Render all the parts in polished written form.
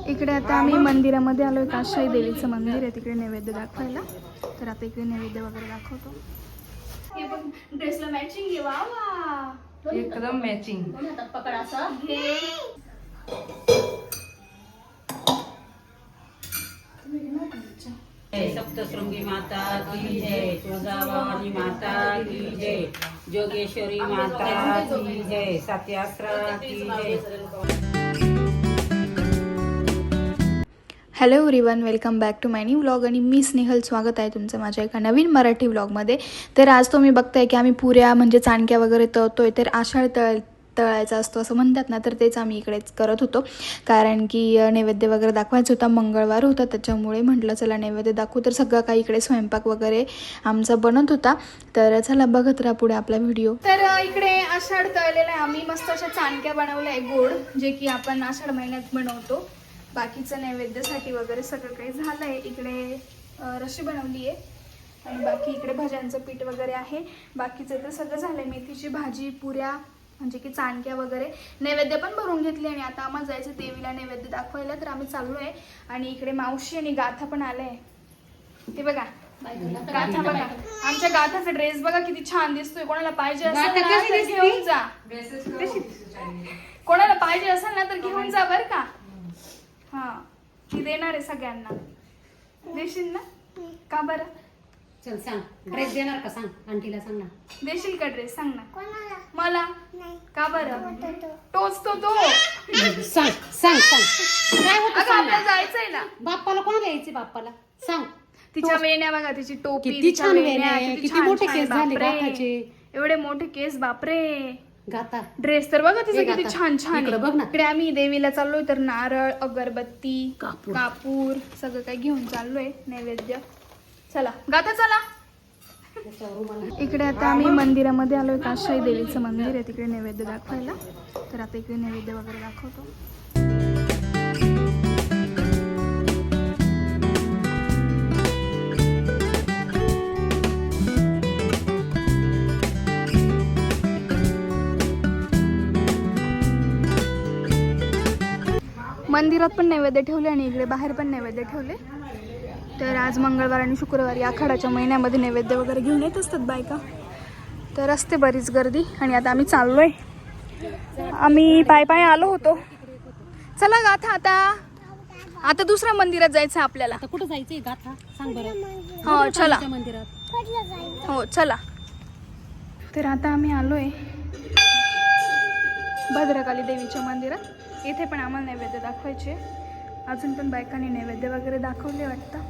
इकडे आता आम्ही मंदिरामध्ये आलोय. काशाई देवीचं मंदिर आहे, तिकडे नैवेद्य दाखवायला. तर आता इकडे नैवेद्य वगैरे दाखवतो. हे बघ, ड्रेसला मॅचिंग आहे. वा वा, एकदम मॅचिंग. पकड असं घे. सप्तशृंगी माता की जय, तुळजाभवानी माता की जय, जोगेश्वरी माता की जय, सत्यास्त्र की जय. Hello everyone, welcome back to my new vlog. आणि मी स्नेहल, स्वागत आहे तुमचं माझ्या एका नवीन मराठी व्लॉगमध्ये. तर आज तुम्ही बघताय की आम्ही पुऱ्या म्हणजे चाणक्या वगैरे तळतोय. तर आषाढ तळायचा असतो असं म्हणतात ना, तर तेच आम्ही इकडेच करत होतो. कारण की नैवेद्य वगैरे दाखवायचं होता, मंगळवार होता, त्याच्यामुळे म्हटलं चला नैवेद्य दाखवू. तर सगळं काही इकडे स्वयंपाक वगैरे आमचा बनत होता. तर चला बघत राहा पुढे आपला व्हिडिओ. तर इकडे आषाढ तळलेला आहे. आम्ही मस्त अशा चाणक्या बनवल्या आहे गोड, जे की आपण आषाढ महिन्यात बनवतो. बाकीचं नैवेद्यासाठी वगैरे सगळं काही झालं आहे. इकडे रशी बनवली आहे आणि बाकी इकडे भाज्यांचं पीठ वगैरे आहे. बाकीचं तर सगळं झालं आहे. मेथीची भाजी, पुऱ्या म्हणजे की चाणक्या वगैरे, नैवेद्य पण भरून घेतले. आणि आता आम्हाला जायचं देवीला नैवेद्य दाखवायला. तर आम्ही चाललो आहे. आणि इकडे मावशी आणि गाथा पण आले आहे. ते बघा गाथा, बघा आमच्या गाथाचा ड्रेस बघा किती छान दिसतोय. कोणाला पाहिजे असेल ना तर घेऊन जा. कोणाला पाहिजे असेल ना तर घेऊन जा बर का. हा, ती देणार आहे सगळ्यांना. देशील ना? का बरं? चल सांग, ड्रेस देणार का? सांग आंटीला, सांग ना. देशील का ड्रेस? सांग ना. मला का बरं? टोचतो तो. सांग सांग सांग काय होतं? अगं आपल्याला जायचंय ना. बाप्पाला कोणाला यायचे? बाप्पाला सांग. तिच्या वेण्या बघा, तिची टोपी, किती तिच्या छान वेण्या, वेण्या आहे, किती छान मोठे छान, केस झाले बापरे. गाठाचे. एवढे मोठे केस, बापरे. गाता ड्रेस तर बघा तिचा हे किती गाथा. छान छान इकडं आहे. बघ ना. इकडे आम्ही देवीला चाललोय. तर नारळ, अगरबत्ती, कापूर. कापूर सगळं काही घेऊन चाललोय नैवेद्य. चला गाथा, चला. इकडे आता आम्ही मंदिरामध्ये आलोय. काशाई देवीचं मंदिर आहे, तिकडे नैवेद्य दाखवायला. तर आता इकडे नैवेद्य वगैरे दाखवतो. मंदिरात पण नैवेद्य ठेवले आणि इकडे बाहेर पण नैवेद्य ठेवले. तर आज मंगळवार आणि शुक्रवारी आखाडाच्या महिन्यामध्ये नैवेद्य वगैरे घेऊन येत असतात बायका. तर असते बरीच गर्दी. आणि आता आम्ही चाललोय. आम्ही पाय पाय आलो होतो. चला गाथा, आता दुसऱ्या मंदिरात जायचं आपल्याला. आता कुठं जायचंय? गाथा सांग बरं. हो चला. मंदिरात हो चला. तर आता आम्ही आलोय भद्रकाली देवीच्या मंदिरात. इथे पण आम्हाला नैवेद्य दाखवायचे. अजून पण बायकांनी नैवेद्य वगैरे दाखवले वाटतं.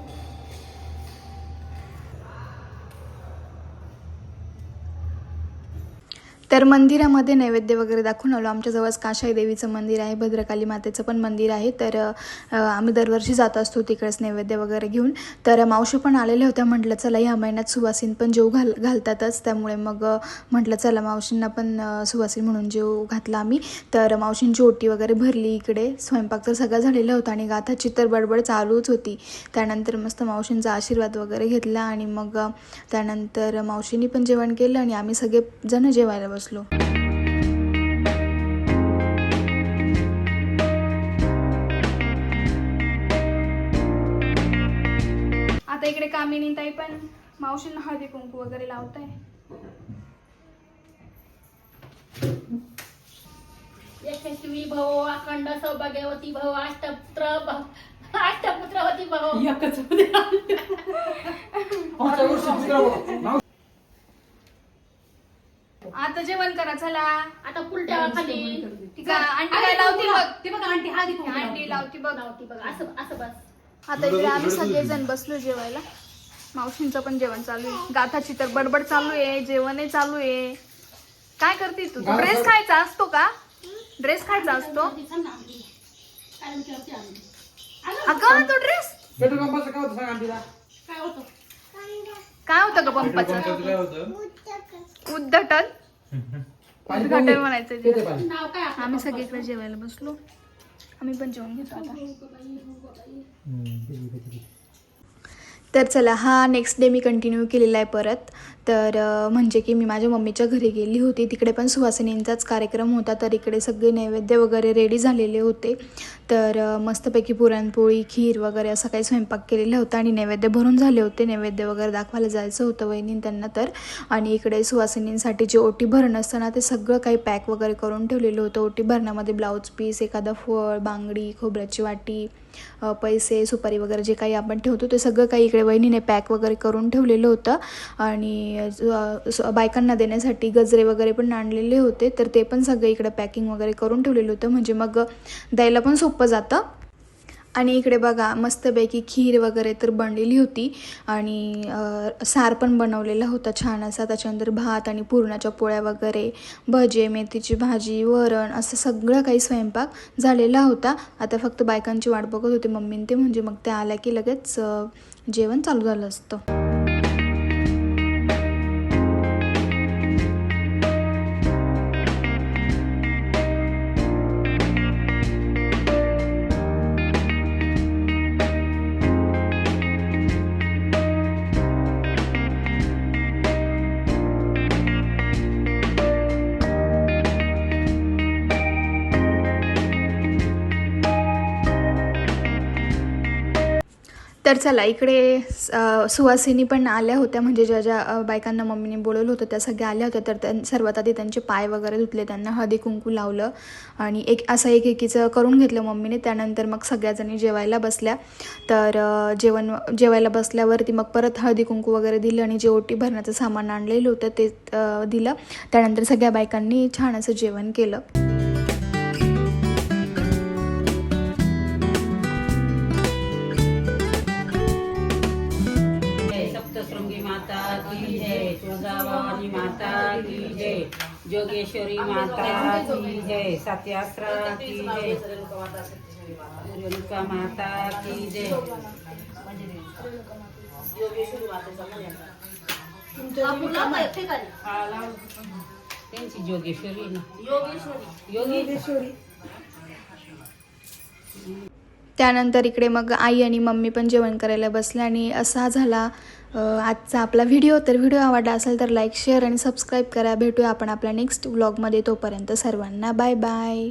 तर मंदिरामध्ये नैवेद्य वगैरे दाखवून आलो. आमच्या जवळच काशाई देवीचं मंदिर आहे, भद्रकाली मातेचं पण मंदिर आहे. तर आम्ही दरवर्षी जात असतो तिकडेच नैवेद्य वगैरे घेऊन. तर मावशी पण आलेल्या होत्या. म्हटलं चला ह्या महिन्यात सुवासीन पण जेव घालतातच, त्यामुळे मग म्हटलं चला मावशींना पण सुवासीन म्हणून जेव घातला आम्ही. तर मावशींची ओटी वगैरे भरली. इकडे स्वयंपाक तर सगळा झालेला होता आणि गाथाची तर बडबड चालूच होती. त्यानंतर मस्त मावशींचा आशीर्वाद वगैरे घेतला आणि मग त्यानंतर मावशींनी पण जेवण केलं आणि आम्ही सगळे जण जेवायला बसलो. आता इकडे कामिनी ताई पण मावशींना हळदी कुंकू वगैरे लावताय. यशस्वी भव, अखंड सौभाग्यवती भव, अष्टपुत्रवती भव. एकच आता जेवण करा चला. आता उलट्या खाली ठीक आहे. आंटी काय लावती बघ. ते बघा आंटी हळदी कुंकू आंटी लावती बघ. लावती बघ. असं असं बस. आता इकडे आम्ही सगळेजण बसलो जेवायला. मावशींचं पण जेवण चालू आहे. गाथाची तर बडबड चालू आहे, जेवणही चालू आहे. काय करते तू? ड्रेस खायचा असतो का? ड्रेस खायचा असतो अगं तो ड्रेस. काय होतं? काय होतं ग पंपाचं? उद्घाटन म्हणायचं तिला. नाव काय आपलं? आम्ही सगळीकडे जेवायला बसलो. आम्ही पण जेवण घेतो आता. तर चला, हा नेक्स्ट डे मी कंटिन्यू केलेला आहे परत. तर म्हणजे की मी माझ्या मम्मीच्या घरी गेली होती. तिकडे पण सुहासिनींचाच कार्यक्रम होता. तर इकडे सगळे नैवेद्य वगैरे रेडी झालेले होते. तर मस्तपैकी पुरणपोळी खीर वगैरे असं काही स्वयंपाक केलेला होता आणि नैवेद्य भरून झाले होते. नैवेद्य वगैरे दाखवायला जायचं होतं वहिनी त्यांना तर. आणि इकडे सुवासिनींसाठी जे ओटी भरणं असतं ना ते सगळं काही पॅक वगैरे करून ठेवलेलं होतं. ओटी भरण्यामध्ये ब्लाऊज पीस, एखादा फळ, बांगडी, खोबऱ्याची वाटी, पैसे, सुपारी वगैरे जे काही आपण ठेवतो ते सगळं काही इकडे वहिनीने पॅक वगैरे करून ठेवलेलं होतं. आणि बायकांना देण्यासाठी गजरे वगैरे पण आणलेले होते, तर ते पण सगळं इकडे पॅकिंग वगैरे करून ठेवलेलं होतं, म्हणजे मग द्यायला पण सोपं जातं. आणि इकडे बघा मस्तपैकी खीर वगैरे तर बनलेली होती आणि सार पण बनवलेला होता छान असा. त्याच्यानंतर भात आणि पुरणाच्या पोळ्या वगैरे, भजे, मेथीची भाजी, वरण, असं सगळं काही स्वयंपाक झालेला होता. आता फक्त बायकांची वाट बघत होते मम्मीन ते, म्हणजे मग त्या आल्या की लगेच जेवण चालू झालं असतं. तर चला इकडे सुवासिनी पण आल्या होत्या, म्हणजे ज्या ज्या बायकांना मम्मीने बोलवलं होतं त्या सगळ्या आल्या होत्या. तर सर्वात आधी त्यांचे पाय वगैरे धुतले, त्यांना हळदी कुंकू लावलं आणि असं एकीचं करून घेतलं मम्मीने. त्यानंतर मग सगळ्याजणी जेवायला बसल्या. तर जेवायला बसल्यावरती मग परत हळदी कुंकू वगैरे दिलं आणि जे ओटी भरण्याचं सामान आणलेलं होतं ते दिलं. त्यानंतर सगळ्या बायकांनी छान असं जेवण केलं. सप्तशृंगी माता की जय, तुळजाभवानी माता की जय, जोगेश्वरी माता की जय, सत्यास्त्र की जय, रेणुका माता की जय. त्यांची जोगेश्वरी ना, योगेश्वरी. त्यानंतर इकडे मग आई आणि मम्मी पण जेवण करायला बसल्या आणि असा झाला आजचा आपला व्हिडिओ. तर व्हिडिओ आवडला असेल तर लाईक, शेअर आणि सबस्क्राईब करा. भेटूया आपण आपल्या नेक्स्ट व्लॉगमध्ये. तोपर्यंत सर्वांना बाय बाय.